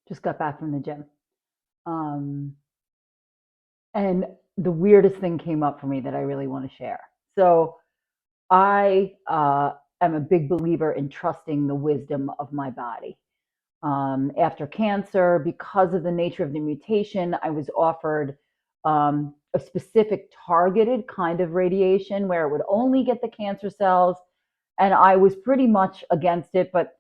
Just got back from the gym. Um, and the weirdest thing came up for me that I really want to share. So I am a big believer in trusting the wisdom of my body. After cancer, because of the nature of the mutation, I was offered a specific targeted kind of radiation where it would only get the cancer cells. And I was pretty much against it, but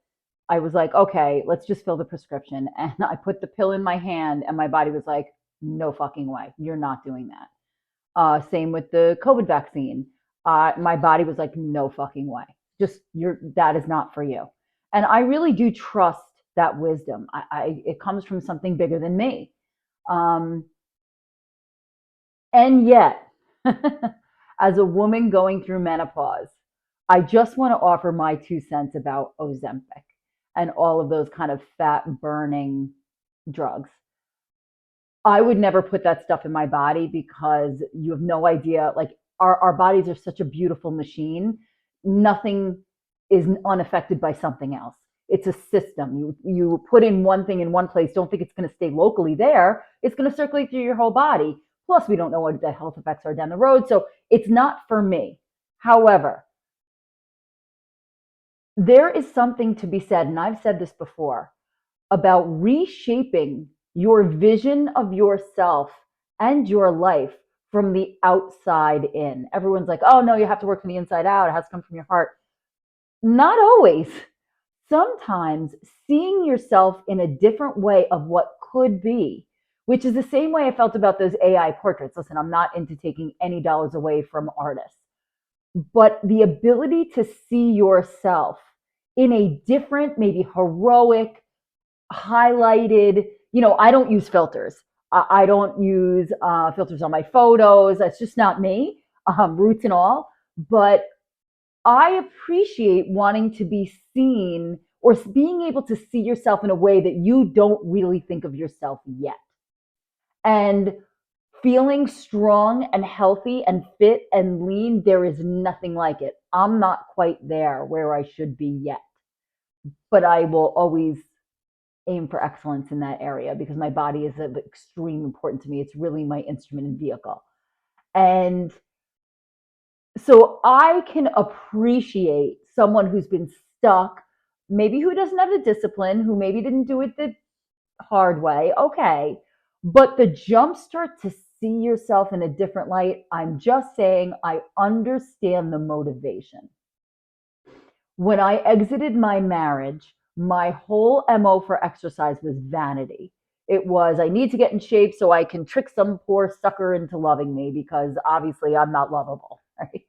I was like, okay, let's just fill the prescription. And I put the pill in my hand, and my body was like, no fucking way. You're not doing that. Same with the COVID vaccine. My body was like, no fucking way. Just that is not for you. And I really do trust that wisdom. It comes from something bigger than me. Um, and yet, as a woman going through menopause, I just want to offer my 2 cents about Ozempic and all of those kind of fat burning drugs. I would never put that stuff in my body because you have no idea. Like our bodies are such a beautiful machine. Nothing is unaffected by something else. It's a system. You put in one thing in one place, don't think it's going to stay locally there. It's going to circulate through your whole body. Plus, we don't know what the health effects are down the road. So it's not for me. However, there is something to be said, and I've said this before, about reshaping your vision of yourself and your life from the outside in. Everyone's like, oh no, you have to work from the inside out. It has to come from your heart. Not always. Sometimes seeing yourself in a different way of what could be, which is the same way I felt about those AI portraits. Listen, I'm not into taking any dollars away from artists, but the ability to see yourself in a different, maybe heroic, highlighted, I don't use filters. I don't use filters on my photos. That's just not me, roots and all. But I appreciate wanting to be seen or being able to see yourself in a way that you don't really think of yourself yet. And feeling strong and healthy and fit and lean, there is nothing like it. I'm not quite there where I should be yet, but I will always aim for excellence in that area because my body is of extreme importance to me. It's really my instrument and vehicle. And so I can appreciate someone who's been stuck, maybe who doesn't have the discipline, who maybe didn't do it the hard way. Okay. But the jump start to see yourself in a different light, I'm just saying I understand the motivation. When I exited my marriage, my whole MO for exercise was vanity. It was, I need to get in shape so I can trick some poor sucker into loving me because obviously I'm not lovable. Right?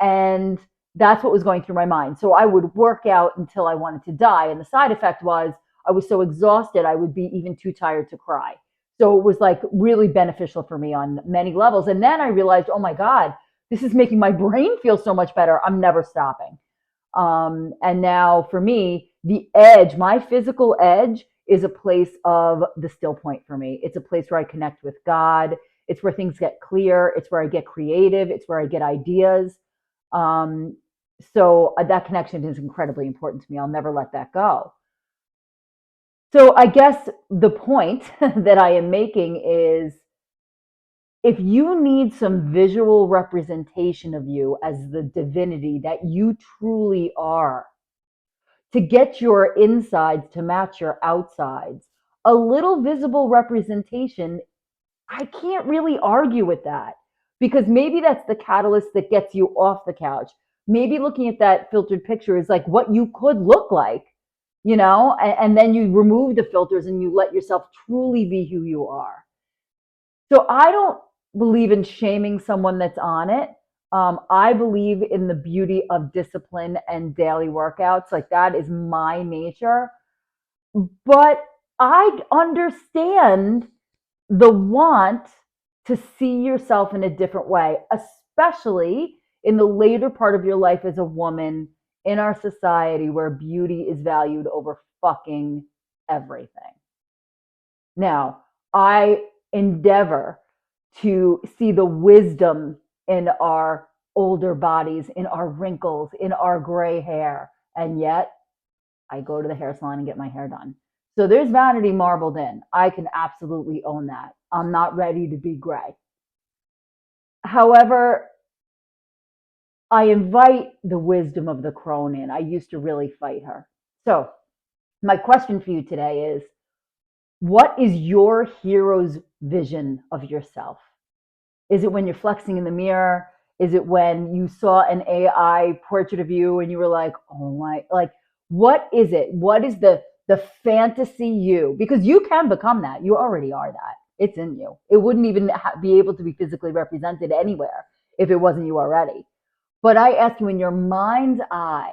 And that's what was going through my mind. So I would work out until I wanted to die. And the side effect was I was so exhausted, I would be even too tired to cry. So it was like really beneficial for me on many levels. And then I realized, oh my God, this is making my brain feel so much better. I'm never stopping. And now for me, the edge, my physical edge is a place of the still point for me. It's a place where I connect with God. It's where things get clear. It's where I get creative. It's where I get ideas. Um, so that connection is incredibly important to me. I'll never let that go. So I guess the point that I am making is if you need some visual representation of you as the divinity that you truly are, to get your insides to match your outsides, a little visible representation, I can't really argue with that because maybe that's the catalyst that gets you off the couch. Maybe looking at that filtered picture is like what you could look like, and then you remove the filters and you let yourself truly be who you are. So I don't believe in shaming someone that's on it. I believe in the beauty of discipline and daily workouts. Like that is my nature. But I understand the want to see yourself in a different way, especially in the later part of your life as a woman in our society where beauty is valued over fucking everything. Now, I endeavor to see the wisdom in our older bodies, in our wrinkles, in our gray hair. And yet, I go to the hair salon and get my hair done. So there's vanity marbled in. I can absolutely own that. I'm not ready to be gray. However, I invite the wisdom of the crone in. I used to really fight her. So, my question for you today is, what is your hero's vision of yourself? Is it when you're flexing in the mirror? Is it when you saw an AI portrait of you and you were like, oh my, like, what is it? What is the fantasy you? Because you can become that. You already are that. It's in you. It wouldn't even be able to be physically represented anywhere if it wasn't you already. But I ask you, in your mind's eye,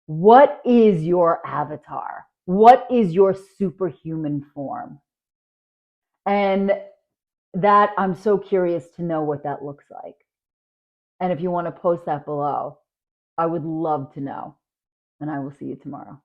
what is your avatar? What is your superhuman form? And that, I'm so curious to know what that looks like. And if you want to post that below, I would love to know. And I will see you tomorrow.